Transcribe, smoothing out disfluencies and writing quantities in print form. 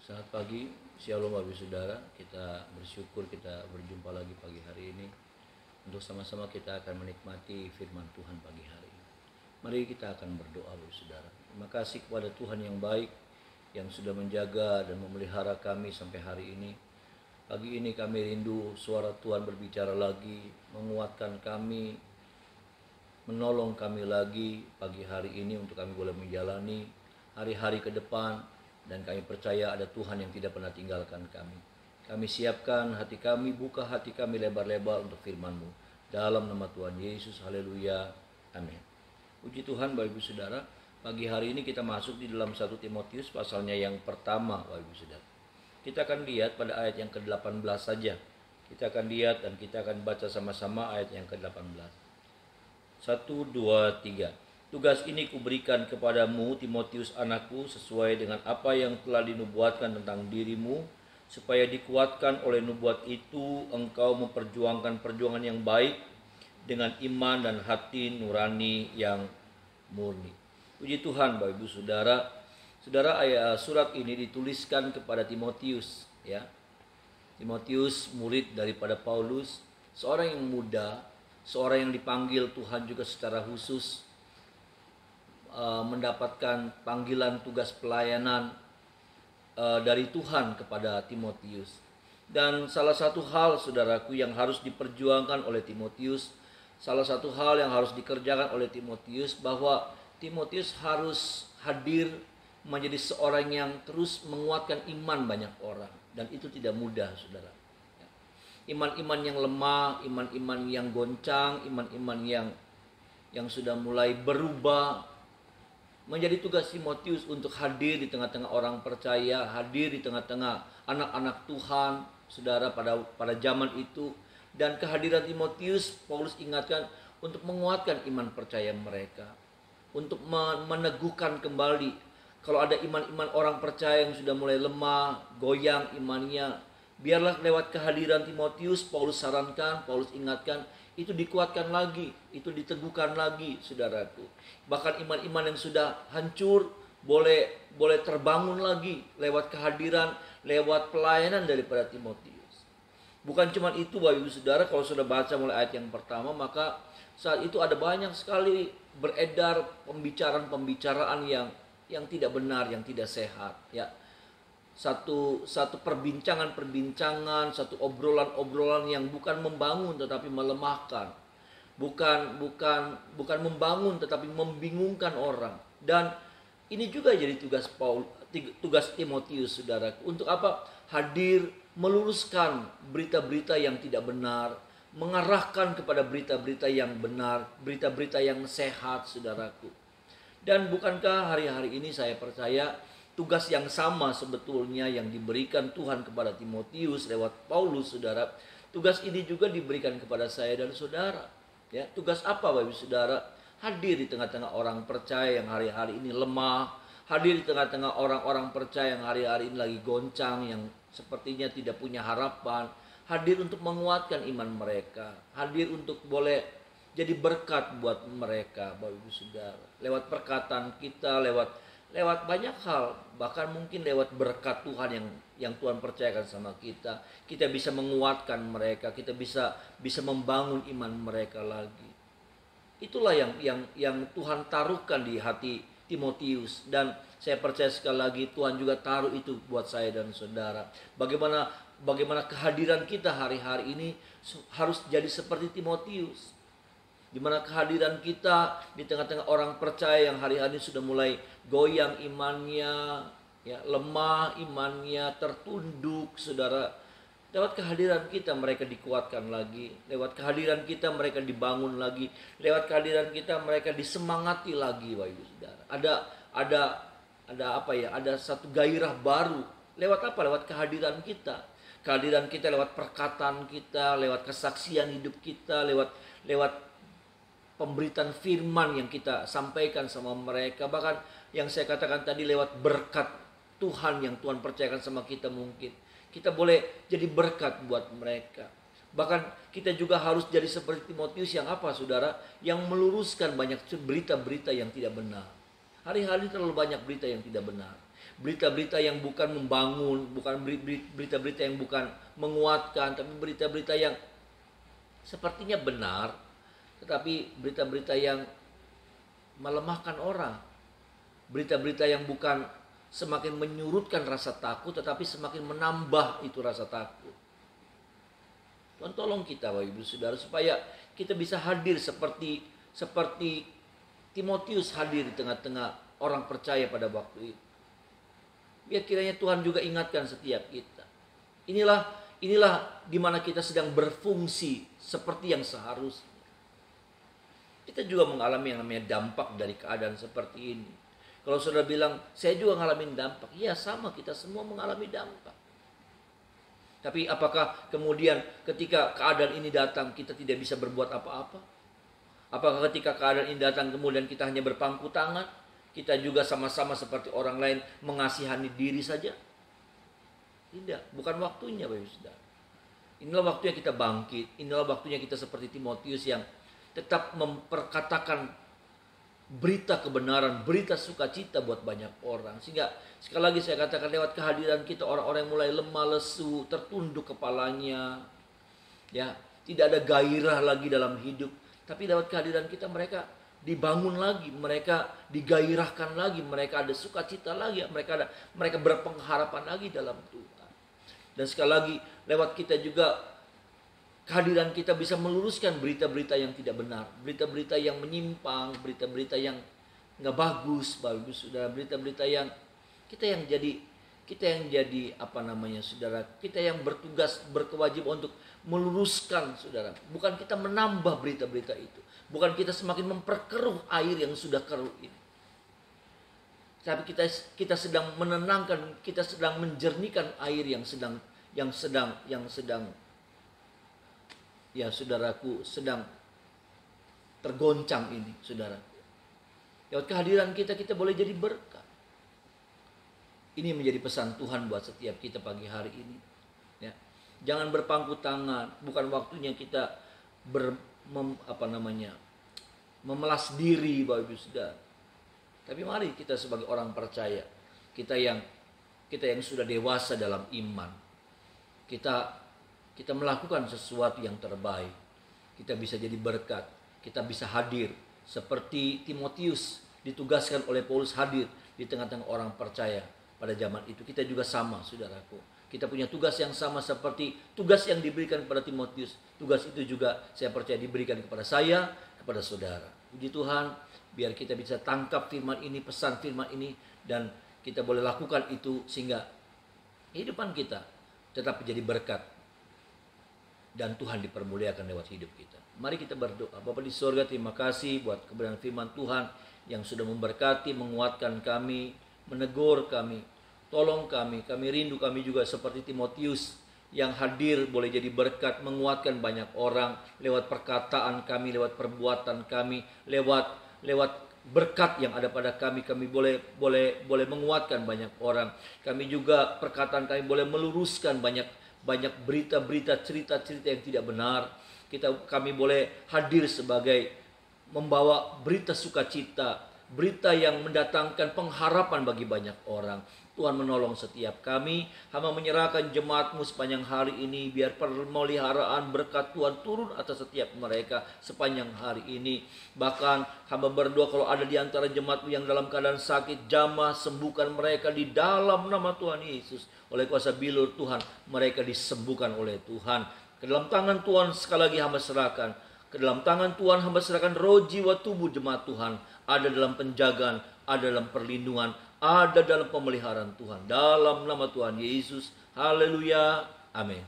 Selamat pagi, Shalom Bapak Ibu Saudara. Kita bersyukur kita berjumpa lagi pagi hari ini. Untuk sama-sama kita akan menikmati firman Tuhan pagi hari ini. Mari kita akan berdoa Bapak Ibu Saudara. Terima kasih kepada Tuhan yang baik, yang sudah menjaga dan memelihara kami sampai hari ini. Pagi ini kami rindu suara Tuhan berbicara lagi, menguatkan kami, menolong kami lagi pagi hari ini untuk kami boleh menjalani hari-hari ke depan. Dan kami percaya ada Tuhan yang tidak pernah tinggalkan kami. Kami siapkan hati kami, buka hati kami lebar-lebar untuk firman-Mu. Dalam nama Tuhan Yesus, haleluya, amin. Puji Tuhan Bapak Ibu Saudara, pagi hari ini kita masuk di dalam 1 Timotius pasalnya yang pertama Bapak Ibu Saudara. Kita akan lihat pada ayat yang ke-18 saja. Kita akan lihat dan kita akan baca sama-sama ayat yang ke-18. 1, 2, 3. Tugas ini kuberikan kepadamu, Timotius anakku, sesuai dengan apa yang telah dinubuatkan tentang dirimu, supaya dikuatkan oleh nubuat itu engkau memperjuangkan perjuangan yang baik dengan iman dan hati nurani yang murni. Puji Tuhan Bapak Ibu Saudara. Saudara, surat ini dituliskan kepada Timotius, ya. Timotius murid daripada Paulus, seorang yang muda, seorang yang dipanggil Tuhan juga secara khusus mendapatkan panggilan tugas pelayanan dari Tuhan kepada Timotius. Dan salah satu hal saudaraku yang harus diperjuangkan oleh Timotius, salah satu hal yang harus dikerjakan oleh Timotius, bahwa Timotius harus hadir menjadi seorang yang terus menguatkan iman banyak orang. Dan itu tidak mudah saudara. Iman-iman yang lemah, iman-iman yang goncang, iman-iman yang sudah mulai berubah, menjadi tugas Timotius untuk hadir di tengah-tengah orang percaya, hadir di tengah-tengah anak-anak Tuhan, saudara, pada zaman itu. Dan kehadiran Timotius, Paulus ingatkan untuk menguatkan iman percaya mereka, untuk meneguhkan kembali. Kalau ada iman-iman orang percaya yang sudah mulai lemah, goyang imannya, biarlah lewat kehadiran Timotius, Paulus sarankan, Paulus ingatkan, itu dikuatkan lagi, itu diteguhkan lagi, saudaraku. Bahkan iman-iman yang sudah hancur boleh terbangun lagi lewat kehadiran, lewat pelayanan daripada Timotius. Bukan cuma itu Bapak Ibu Saudara, kalau sudah baca mulai ayat yang pertama, maka saat itu ada banyak sekali beredar pembicaraan yang tidak benar, yang tidak sehat, ya. Satu perbincangan, satu obrolan yang bukan membangun tetapi melemahkan. Bukan membangun tetapi membingungkan orang. Dan ini juga jadi tugas Timotius, saudara. Untuk apa? Hadir meluruskan berita-berita yang tidak benar, mengarahkan kepada berita-berita yang benar, berita-berita yang sehat, saudaraku. Dan bukankah hari-hari ini saya percaya tugas yang sama sebetulnya yang diberikan Tuhan kepada Timotius lewat Paulus, saudara. Tugas ini juga diberikan kepada saya dan saudara. Ya, tugas apa Bapak Ibu Saudara? Hadir di tengah-tengah orang percaya yang hari-hari ini lemah, hadir di tengah-tengah orang-orang percaya yang hari-hari ini lagi goncang, yang sepertinya tidak punya harapan, hadir untuk menguatkan iman mereka, hadir untuk boleh jadi berkat buat mereka Bapak Ibu Saudara. Lewat perkataan kita, lewat banyak hal, bahkan mungkin lewat berkat Tuhan yang Tuhan percayakan sama kita, kita bisa menguatkan mereka, kita bisa membangun iman mereka lagi. Itulah yang Tuhan taruhkan di hati Timotius, dan saya percaya sekali lagi Tuhan juga taruh itu buat saya dan saudara. Bagaimana kehadiran kita hari-hari ini harus jadi seperti Timotius, di mana kehadiran kita di tengah-tengah orang percaya yang hari-hari sudah mulai goyang imannya, ya, lemah imannya, tertunduk, saudara. Lewat kehadiran kita mereka dikuatkan lagi, lewat kehadiran kita mereka dibangun lagi, lewat kehadiran kita mereka disemangati lagi, Bapak Ibu Saudara. Ada apa ya? Ada satu gairah baru. Lewat apa? Lewat kehadiran kita. Kehadiran kita lewat perkataan kita, lewat kesaksian hidup kita, lewat pemberitaan firman yang kita sampaikan sama mereka. Bahkan yang saya katakan tadi, lewat berkat Tuhan yang Tuhan percayakan sama kita, mungkin kita boleh jadi berkat buat mereka. Bahkan kita juga harus jadi seperti Timotius yang apa saudara? Yang meluruskan banyak berita-berita yang tidak benar. Hari-hari terlalu banyak berita yang tidak benar. berita-berita yang bukan membangun, bukan berita-berita yang bukan menguatkan, tapi berita-berita yang sepertinya benar, tetapi berita-berita yang melemahkan orang. Berita-berita yang bukan semakin menyurutkan rasa takut, tetapi semakin menambah itu rasa takut. Tuhan tolong kita Bapak Ibu Saudara, supaya kita bisa hadir seperti Timotius hadir di tengah-tengah orang percaya pada waktu itu. Biar kiranya Tuhan juga ingatkan setiap kita. Inilah di mana kita sedang berfungsi seperti yang seharusnya. Kita juga mengalami yang namanya dampak dari keadaan seperti ini. Kalau saudara bilang, saya juga ngalamin dampak. Ya sama, kita semua mengalami dampak. Tapi apakah kemudian ketika keadaan ini datang, kita tidak bisa berbuat apa-apa? Apakah ketika keadaan ini datang, kemudian kita hanya berpangku tangan? Kita juga sama-sama seperti orang lain mengasihani diri saja? Tidak, bukan waktunya Bapak Ibu Saudara. Inilah waktunya kita bangkit. Inilah waktunya kita seperti Timotius yang tetap memperkatakan berita kebenaran, berita sukacita buat banyak orang. Sehingga sekali lagi saya katakan, lewat kehadiran kita orang-orang yang mulai lemah lesu, tertunduk kepalanya, ya, tidak ada gairah lagi dalam hidup. Tapi lewat kehadiran kita mereka dibangun lagi, mereka digairahkan lagi, mereka ada sukacita lagi, mereka berpengharapan lagi dalam Tuhan. Dan sekali lagi lewat kita juga kehadiran kita bisa meluruskan berita-berita yang tidak benar, berita-berita yang menyimpang, berita-berita yang nggak bagus, saudara, berita-berita yang kita yang jadi saudara, kita yang bertugas berkewajiban untuk meluruskan, saudara, bukan kita menambah berita-berita itu, bukan kita semakin memperkeruh air yang sudah keruh ini, tapi kita sedang menenangkan, kita sedang menjernihkan air yang sedang ya saudaraku sedang tergoncang ini, saudara. Lewat kehadiran kita boleh jadi berkat. Ini menjadi pesan Tuhan buat setiap kita pagi hari ini. Ya. Jangan berpangku tangan, bukan waktunya kita memelas diri, Bapak Ibu Saudara. Tapi mari kita sebagai orang percaya, kita yang sudah dewasa dalam iman, kita melakukan sesuatu yang terbaik. Kita bisa jadi berkat, kita bisa hadir seperti Timotius ditugaskan oleh Paulus hadir di tengah-tengah orang percaya pada zaman itu. Kita juga sama, saudaraku. Kita punya tugas yang sama seperti tugas yang diberikan kepada Timotius. Tugas itu juga saya percaya diberikan kepada saya, kepada saudara. Puji Tuhan, biar kita bisa tangkap firman ini, pesan firman ini, dan kita boleh lakukan itu sehingga kehidupan kita tetap menjadi berkat dan Tuhan dipermuliakan lewat hidup kita. Mari kita berdoa. Bapa di sorga, terima kasih buat kebenaran firman Tuhan yang sudah memberkati, menguatkan kami, menegur kami, tolong kami rindu, kami juga seperti Timotius yang hadir boleh jadi berkat, menguatkan banyak orang lewat perkataan kami, lewat perbuatan kami, lewat berkat yang ada pada kami boleh menguatkan banyak orang. Kami juga perkataan kami boleh meluruskan banyak berita-berita, cerita-cerita yang tidak benar. Kami boleh hadir sebagai membawa berita sukacita, berita yang mendatangkan pengharapan bagi banyak orang. Tuhan menolong setiap kami. Hamba menyerahkan jemaat-Mu sepanjang hari ini, biar pemeliharaan berkat Tuhan turun atas setiap mereka sepanjang hari ini. Bahkan hamba berdoa kalau ada di antara jemaat-Mu yang dalam keadaan sakit, jamah sembuhkan mereka di dalam nama Tuhan Yesus. Oleh kuasa bilur Tuhan, mereka disembuhkan oleh Tuhan. Ke dalam tangan Tuhan sekali lagi hamba serahkan. Ke dalam tangan Tuhan hamba serahkan roh, jiwa, tubuh jemaat Tuhan. Ada dalam penjagaan, ada dalam perlindungan, ada dalam pemeliharaan Tuhan. Dalam nama Tuhan Yesus. Haleluya. Amin.